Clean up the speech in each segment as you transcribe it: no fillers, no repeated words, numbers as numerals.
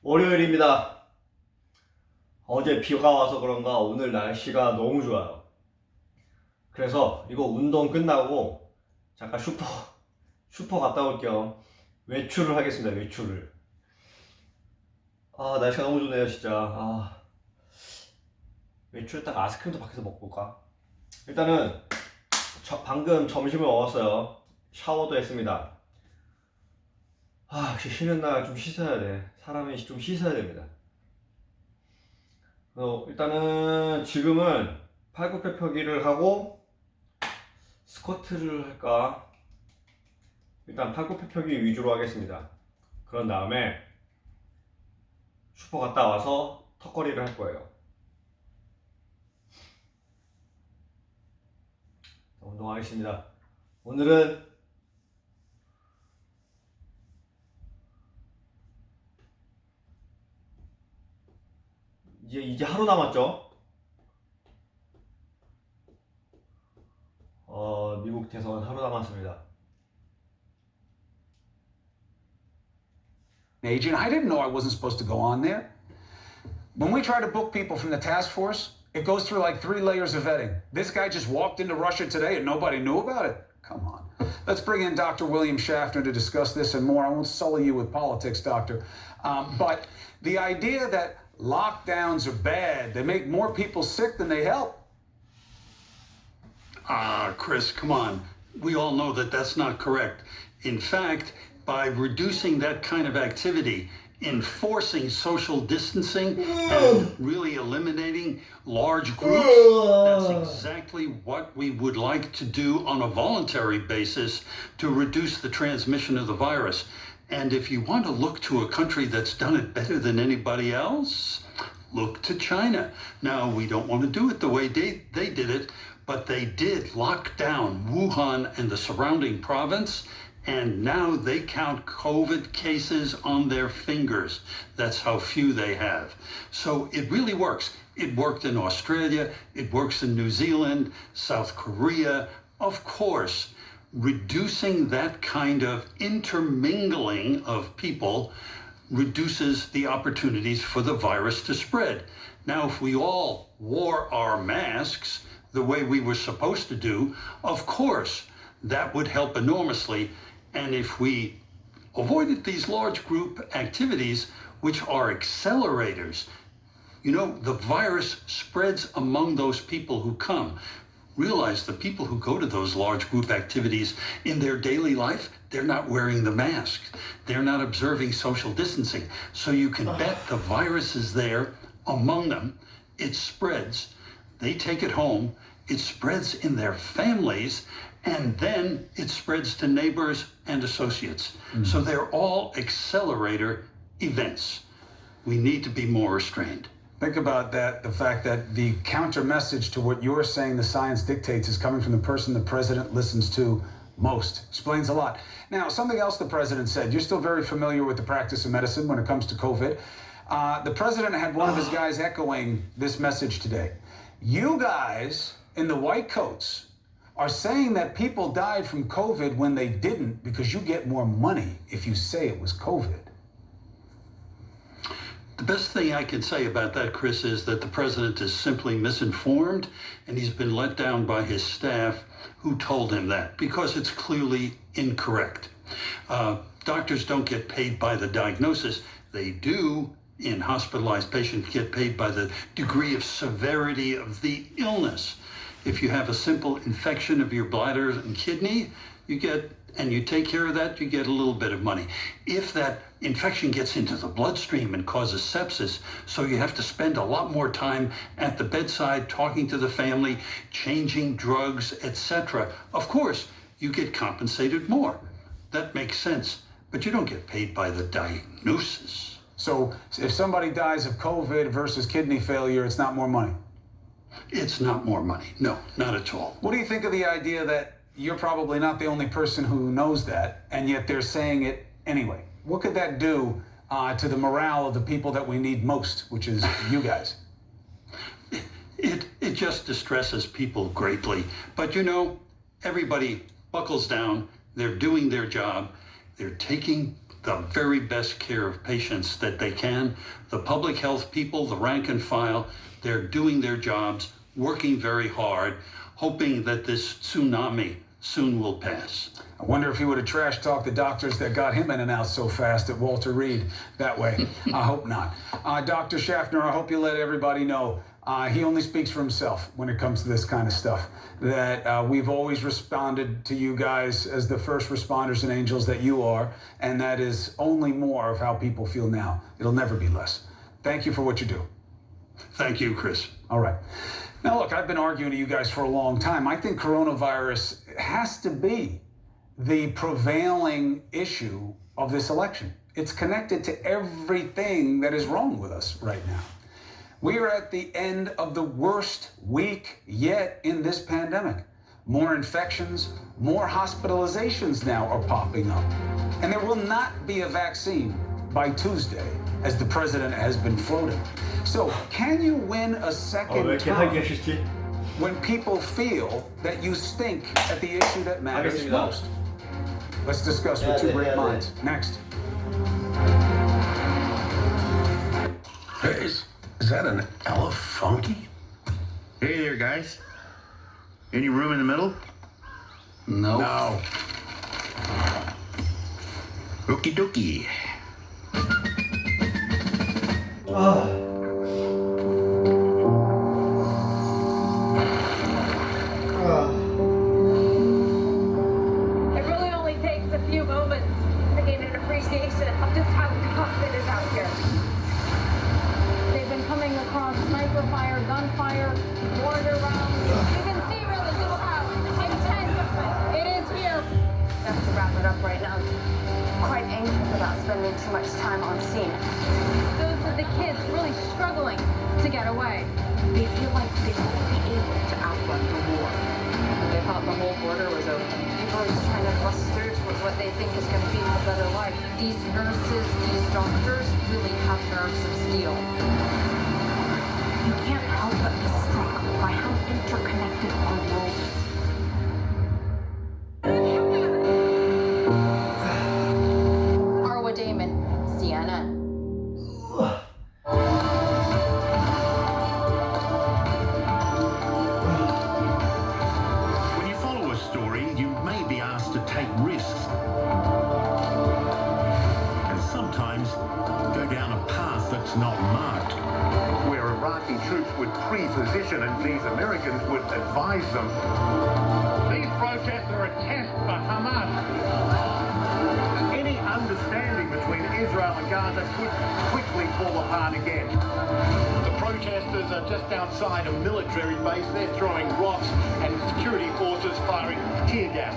월요일입니다. 어제 비가 와서 그런가 오늘 날씨가 너무 좋아요. 그래서 이거 운동 끝나고 잠깐 슈퍼 갔다 올 겸 외출을 하겠습니다. 외출을. 날씨가 너무 좋네요 진짜. 외출했다가 아이스크림도 밖에서 먹고 올까? 일단은 방금 점심을 먹었어요. 샤워도 했습니다. 역시 쉬는 날 좀 씻어야 돼. 사람이 좀 씻어야 됩니다. 일단은 지금은 팔굽혀펴기를 하고 스쿼트를 할까? 일단 팔굽혀펴기 위주로 하겠습니다. 그런 다음에 슈퍼 갔다 와서 턱걸이를 할 거예요. 운동하겠습니다. 오늘은 이제 하루 남았죠? 미국 대선 하루 남았습니다. Agent, I didn't know I wasn't supposed to go on there. When we try to book people from the task force, it goes through like 3 layers of vetting. This guy just walked into Russia today and nobody knew about it. Come on. Let's bring in Dr. William Schaffner to discuss this and more. I won't sully you with politics, doctor. But the idea that lockdowns are bad, they make more people sick than they help. Chris, come on. We all know that that's not correct. In fact, by reducing that kind of activity, enforcing social distancing, and really eliminating large groups, that's exactly what we would like to do on a voluntary basis to reduce the transmission of the virus. And if you want to look to a country that's done it better than anybody else, look to China. Now, we don't want to do it the way they did it, but they did lock down Wuhan and the surrounding province, and now they count COVID cases on their fingers. That's how few they have. So it really works. It worked in Australia, it works in New Zealand, South Korea. Of course, reducing that kind of intermingling of people reduces the opportunities for the virus to spread. Now, if we all wore our masks the way we were supposed to do, of course, that would help enormously. And if we avoided these large group activities, which are accelerators, the virus spreads among those people who come. Realize the people who go to those large group activities in their daily life, they're not wearing the mask. They're not observing social distancing. So you can bet the virus is there among them. It spreads. They take it home. It spreads in their families. And then it spreads to neighbors and associates. So they're all accelerator events. We need to be more restrained. Think about that, the fact that the counter message to what you're saying the science dictates is coming from the person the president listens to most. Explains a lot. Now, something else the president said. You're still very familiar with the practice of medicine when it comes to COVID. The president had one of his guys echoing this message today. You guys in the white coats are saying that people died from COVID when they didn't because you get more money if you say it was COVID. The best thing I can say about that, Chris, is that the president is simply misinformed, and he's been let down by his staff who told him that, because it's clearly incorrect. Doctors don't get paid by the diagnosis. They do, in hospitalized patients, get paid by the degree of severity of the illness. If you have a simple infection of your bladder and kidney, you take care of that, you get a little bit of money. If that infection gets into the bloodstream and causes sepsis, so you have to spend a lot more time at the bedside talking to the family, changing drugs, etc. Of course, you get compensated more. That makes sense, but you don't get paid by the diagnosis. So if somebody dies of COVID versus kidney failure, it's not more money? It's not more money. No, not at all. What do you think of the idea that you're probably not the only person who knows that, and yet they're saying it anyway? What could that do to the morale of the people that we need most, which is you guys? It just distresses people greatly. But everybody buckles down. They're doing their job. They're taking the very best care of patients that they can. The public health people, the rank and file, they're doing their jobs, working very hard, hoping that this tsunami soon will pass. I wonder if he would have trash talked the doctors that got him in and out so fast at Walter Reed that way. I hope not. Dr. Schaffner, I hope you let everybody know he only speaks for himself when it comes to this kind of stuff. That we've always responded to you guys as the first responders and angels that you are, and that is only more of how people feel now. It'll never be less. Thank you for what you do. Thank you, Chris. All right. Now, look, I've been arguing to you guys for a long time. I think coronavirus has to be the prevailing issue of this election. It's connected to everything that is wrong with us right now. We are at the end of the worst week yet in this pandemic. More infections, more hospitalizations now are popping up. And there will not be a vaccine by Tuesday, as the president has been floating. So can you win a second term when people feel that you stink at the issue that matters most? Let's discuss with two great minds. Next. Hey, is that an elefunky? Hey there, guys. Any room in the middle? No. Okie dokie. It really only takes a few moments to gain an appreciation of just how tough it is out here. They've been coming across sniper fire, gunfire, mortar rounds. You can see really just how intense it is here. I have to wrap it up right now. Quite anxious about spending too much time on scene. Those are the kids really struggling to get away. They feel like they won't be able to outrun the war. They thought the whole border was open. People are just trying to bust through towards what they think is going to be a better life. These nurses, these doctors really have nerves of steel. You can't help but be struck by how interconnected our world is. Arwa Damon, CNN. When you follow a story, you may be asked to take risks. And sometimes go down a path that's not marked. Where Iraqi troops would pre-position and these Americans would advise them. These protests are a test for Hamas. Any understanding between Israel and Gaza could quickly fall apart again. The protesters are just outside a military base. They're throwing rocks and security forces firing tear gas.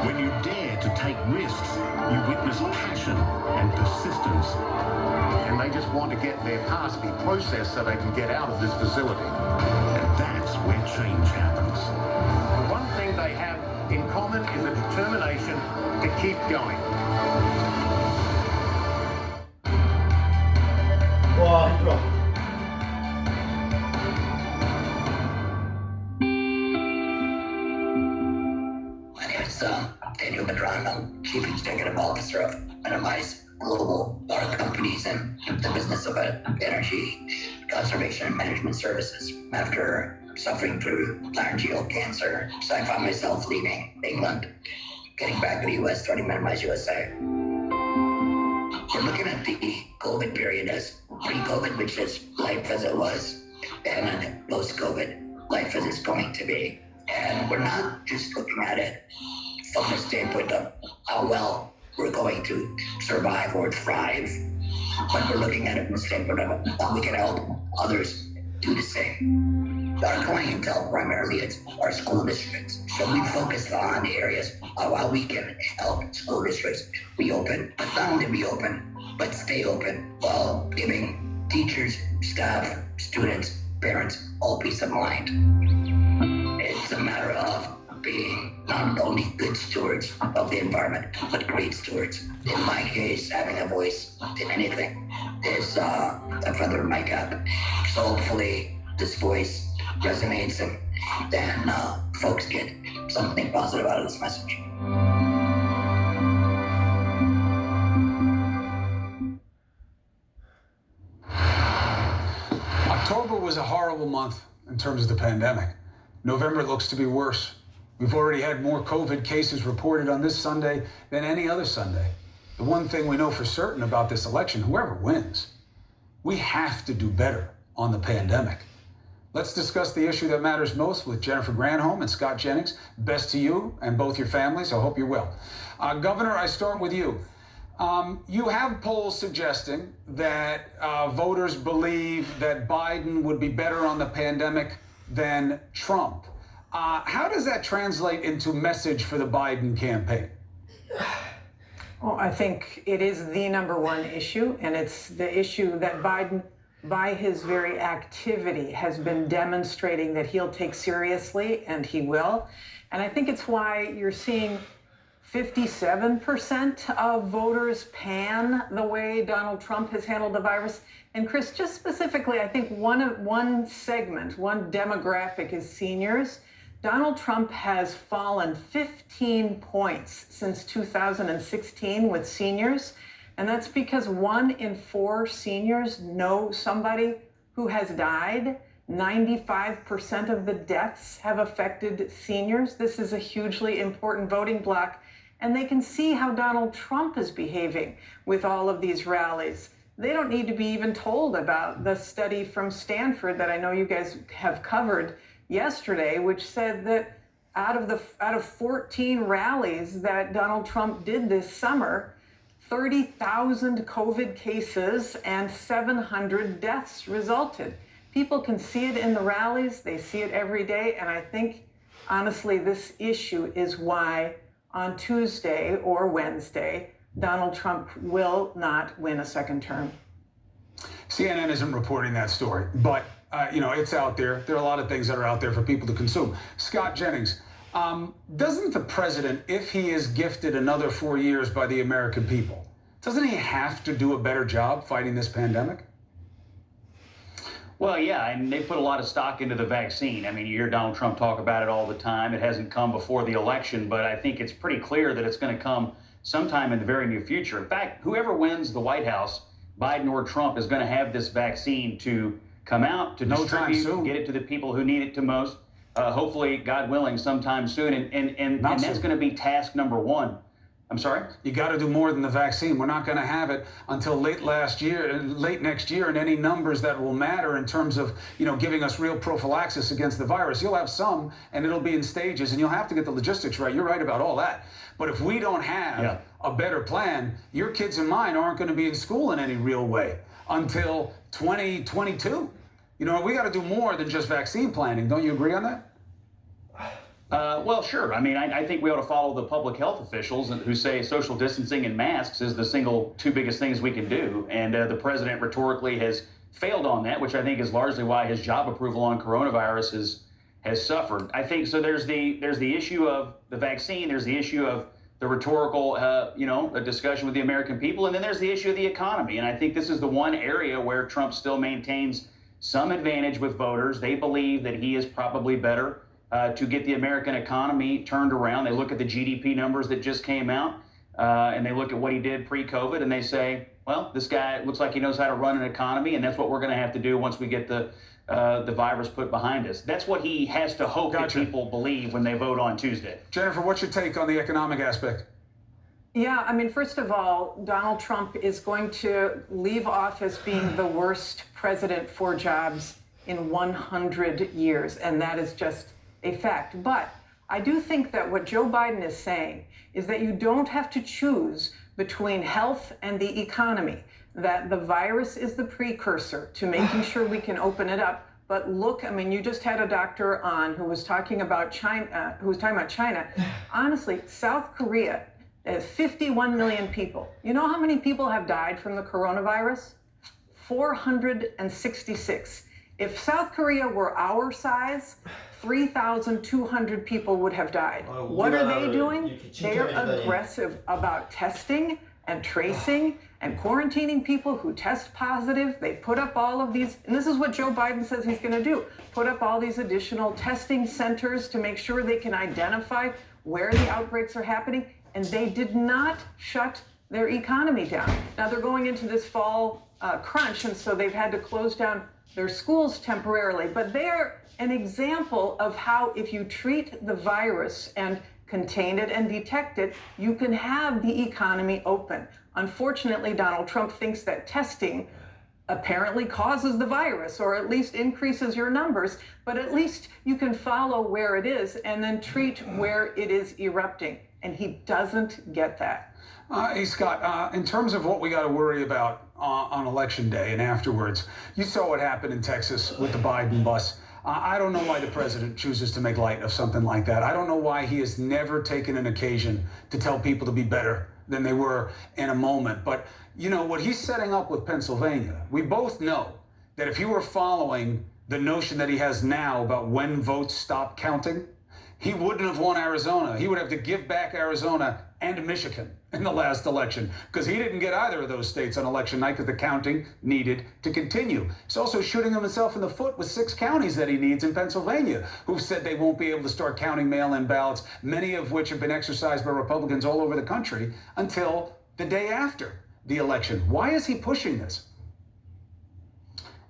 When you dare to take risks, you witness passion and persistence. And they just want to get their past be processed so they can get out of this facility. And that's where change happens. The one thing they have in common is the determination to keep going. 와, 힘들어. My name is Daniel Bedran. I'm Chief Executive Officer of Minimize Global Companies and the business of energy conservation and management services. After suffering through laryngeal cancer, so I found myself leaving England, getting back to the U.S., starting Minimize USA. We're looking at the COVID period as pre-COVID, which is life as it was, and post-COVID, life as it's going to be. And we're not just looking at it from the standpoint of how well we're going to survive or thrive, but we're looking at it from the standpoint of how we can help others do the same. Our clientele primarily is our school districts. So we focused on the areas of how we can help school districts reopen, but not only reopen, but stay open while giving teachers, staff, students, parents all peace of mind. It's a matter of being not only good stewards of the environment, but great stewards. In my case, having a voice in anything is a feather in my cap. So hopefully this voice resonates and then folks get something positive out of this message. October was a horrible month in terms of the pandemic. November looks to be worse. We've already had more COVID cases reported on this Sunday than any other Sunday. The one thing we know for certain about this election, whoever wins, we have to do better on the pandemic. Let's discuss the issue that matters most with Jennifer Granholm and Scott Jennings. Best to you and both your families. I hope you're well. Governor, I start with you. You have polls suggesting that voters believe that Biden would be better on the pandemic than Trump. How does that translate into message for the Biden campaign? Well, I think it is the number one issue, and it's the issue that Biden, by his very activity, has been demonstrating that he'll take seriously, and he will. And I think it's why you're seeing 57% of voters pan the way Donald Trump has handled the virus. And Chris, just specifically, I think one segment, one demographic is seniors. Donald Trump has fallen 15 points since 2016 with seniors. And that's because 1 in 4 seniors know somebody who has died. 95% of the deaths have affected seniors. This is a hugely important voting bloc. And they can see how Donald Trump is behaving with all of these rallies. They don't need to be even told about the study from Stanford that I know you guys have covered yesterday, which said that out of 14 rallies that Donald Trump did this summer, 30,000 COVID cases and 700 deaths resulted. People can see it in the rallies. They see it every day. And I think, honestly, this issue is why on Tuesday or Wednesday, Donald Trump will not win a second term. CNN isn't reporting that story, but it's out there. There are a lot of things that are out there for people to consume. Scott Jennings, doesn't the president, if he is gifted another 4 years by the American people, doesn't he have to do a better job fighting this pandemic? Well, yeah, and they put a lot of stock into the vaccine. I mean, you hear Donald Trump talk about it all the time. It hasn't come before the election, but I think it's pretty clear that it's going to come sometime in the very near future. In fact, whoever wins the White House, Biden or Trump, is going to have this vaccine to come out, to distribute, get it to the people who need it the most. Hopefully, God willing, sometime soon. And that's going to be task number one. I'm sorry? You got to do more than the vaccine. We're not going to have it until late next year, and any numbers that will matter in terms of, giving us real prophylaxis against the virus. You'll have some, and it'll be in stages, and you'll have to get the logistics right. You're right about all that. But if we don't have a better plan, your kids and mine aren't going to be in school in any real way until 2022. We got to do more than just vaccine planning. Don't you agree on that? Well, sure. I mean, I think we ought to follow the public health officials who say social distancing and masks is the single 2 biggest things we can do. And the president rhetorically has failed on that, which I think is largely why his job approval on coronavirus has suffered. I think so. There's the issue of the vaccine. There's the issue of the rhetorical, a discussion with the American people. And then there's the issue of the economy. And I think this is the one area where Trump still maintains some advantage with voters. They believe that he is probably better to get the American economy turned around. They look at the GDP numbers that just came out, and they look at what he did pre-COVID, and they say, well, this guy looks like he knows how to run an economy, and that's what we're going to have to do once we get the virus put behind us. That's what he has to hope that people believe when they vote on Tuesday. Jennifer, what's your take on the economic aspect? Yeah, I mean, first of all, Donald Trump is going to leave office being the worst president for jobs in 100 years, and that is just a fact. But I do think that what Joe Biden is saying is that you don't have to choose between health and the economy, that the virus is the precursor to making sure we can open it up. But look, I mean, you just had a doctor on who was talking about China, Honestly, South Korea, 51 million people. You know how many people have died from the coronavirus? 466. If South Korea were our size, 3,200 people would have died. What are they doing? They're aggressive about testing and tracing and quarantining people who test positive. They put up all of these, and this is what Joe Biden says he's going to do, put up all these additional testing centers to make sure they can identify where the outbreaks are happening. And they did not shut their economy down. Now they're going into this fall crunch, and so they've had to close down their schools temporarily, but they're an example of how if you treat the virus and contain it and detect it, you can have the economy open. Unfortunately, Donald Trump thinks that testing apparently causes the virus or at least increases your numbers, but at least you can follow where it is and then treat where it is erupting. And he doesn't get that. Hey, Scott, in terms of what we got to worry about on Election Day and afterwards, you saw what happened in Texas with the Biden bus. I don't know why the president chooses to make light of something like that. I don't know why he has never taken an occasion to tell people to be better than they were in a moment. But, you know, what he's setting up with Pennsylvania, we both know that if he were following the notion that he has now about when votes stop counting, he wouldn't have won Arizona. He would have to give back Arizona and Michigan in the last election because he didn't get either of those states on election night because the counting needed to continue. He's also shooting himself in the foot with 6 counties that he needs in Pennsylvania who've said they won't be able to start counting mail-in ballots, many of which have been exercised by Republicans all over the country until the day after the election. Why is he pushing this?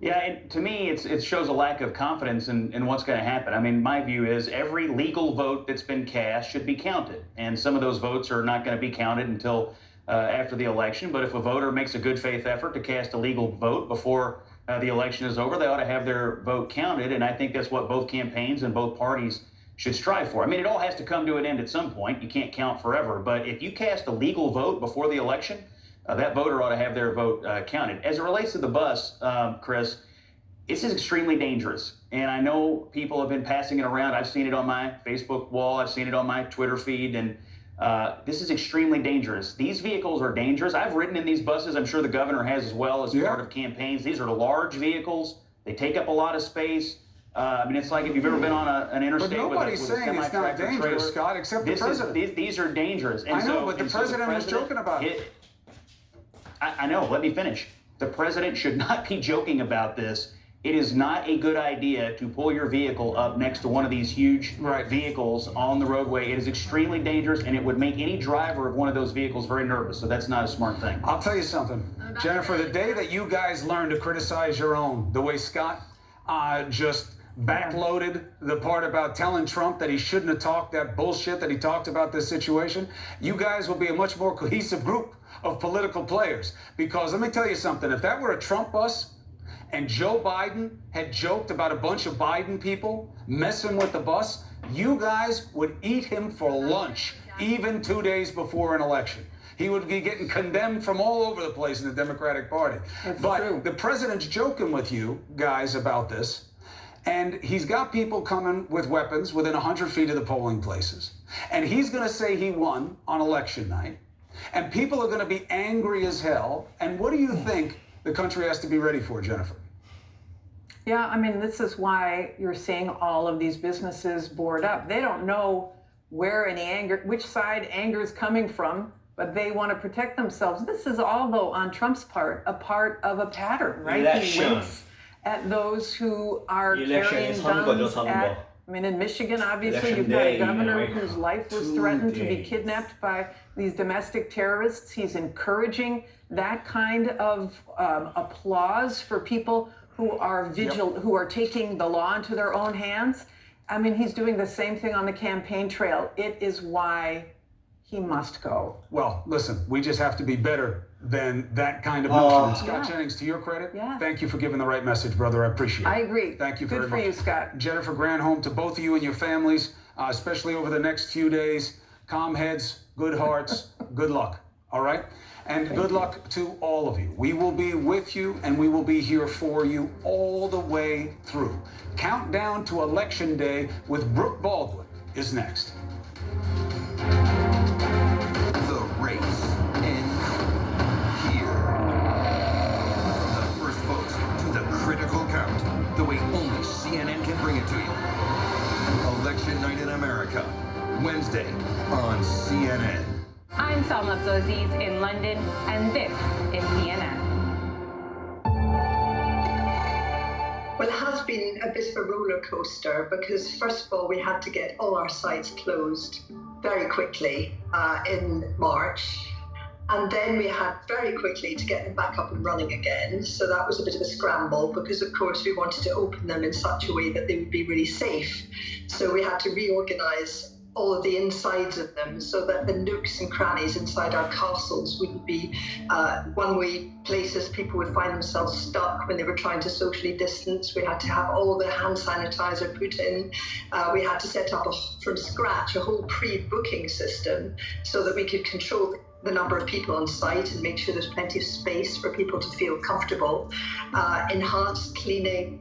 Yeah, to me, it shows a lack of confidence in what's going to happen. I mean, my view is every legal vote that's been cast should be counted. And some of those votes are not going to be counted until after the election. But if a voter makes a good faith effort to cast a legal vote before the election is over, they ought to have their vote counted. And I think that's what both campaigns and both parties should strive for. I mean, it all has to come to an end at some point. You can't count forever. But if you cast a legal vote before the election, that voter ought to have their vote counted. As it relates to the bus, Chris, this is extremely dangerous. And I know people have been passing it around. I've seen it on my Facebook wall. I've seen it on my Twitter feed. And this is extremely dangerous. These vehicles are dangerous. I've ridden in these buses. I'm sure the governor has as well as part of campaigns. These are large vehicles. They take up a lot of space. I mean, it's like if you've ever been on an interstate with a semi-tractor it's not dangerous, trailer. Scott, except the president. These are dangerous. And I know, but the president was joking about it. I know. Let me finish. The president should not be joking about this. It is not a good idea to pull your vehicle up next to one of these huge vehicles on the roadway. It is extremely dangerous, and it would make any driver of one of those vehicles very nervous. So that's not a smart thing. I'll tell you something, Jennifer, the day that you guys learn to criticize your own, the way Scott just backloaded the part about telling Trump that he shouldn't have talked that bullshit that he talked about this situation, you guys will be a much more cohesive group of political players. Because let me tell you something, if that were a Trump bus and Joe Biden had joked about a bunch of Biden people messing with the bus, you guys would eat him for lunch even 2 days before an election. He would be getting condemned from all over the place in the Democratic Party. But the president's joking with you guys about this. And he's got people coming with weapons within 100 feet of the polling places. And he's going to say he won on election night. And people are going to be angry as hell. And what do you think the country has to be ready for, Jennifer? Yeah, I mean, this is why you're seeing all of these businesses board up. They don't know where any anger, which side anger is coming from, but they want to protect themselves. This is all, though, on Trump's part of a pattern, right? Election. He winks at those who are carrying guns at, I mean, in Michigan, obviously, Election you've got a day, governor whose life was threatened to be days. kidnapped by these domestic terrorists. He's encouraging that kind of applause for people who are vigilant, who are taking the law into their own hands. I mean, he's doing the same thing on the campaign trail. It is why he must go. Well, listen, we just have to be better than that kind of notion. And Scott Jennings, to your credit, thank you for giving the right message, brother. I appreciate it. I agree. Thank you very much. Good for you, Scott. Jennifer Granholm, to both of you and your families, especially over the next few days, calm heads, good hearts, good luck, all right? And good luck to all of you. We will be with you, and we will be here for you all the way through. Countdown to Election Day with Brooke Baldwin is next. The race ends here. From the first votes to the critical count, the way only CNN can bring it to you. Election Night in America, Wednesday on CNN. I'm Salma Abdulaziz in London, and this is CNN. Well, it has been a bit of a roller coaster because, first of all, we had to get all our sites closed very quickly in March. And then we had very quickly to get them back up and running again. So that was a bit of a scramble because, of course, we wanted to open them in such a way that they would be really safe. So we had to reorganize all of the insides of them so that the nooks and crannies inside our castles wouldn't be one-way places. People would find themselves stuck when they were trying to socially distance. We had to have all the hand sanitizer put in. We had to set up from scratch a whole pre-booking system so that we could control the number of people on site and make sure there's plenty of space for people to feel comfortable. Enhanced cleaning,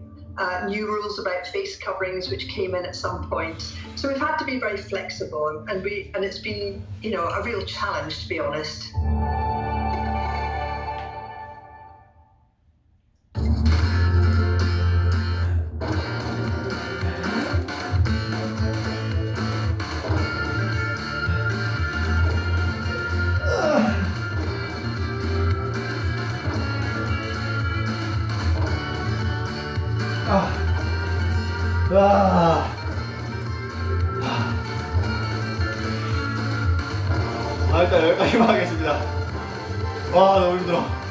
new rules about face coverings, which came in at some point. So we've had to be very flexible, and it's been, a real challenge, to be honest. 일단 여기까지만 하겠습니다. 와, 너무 힘들어.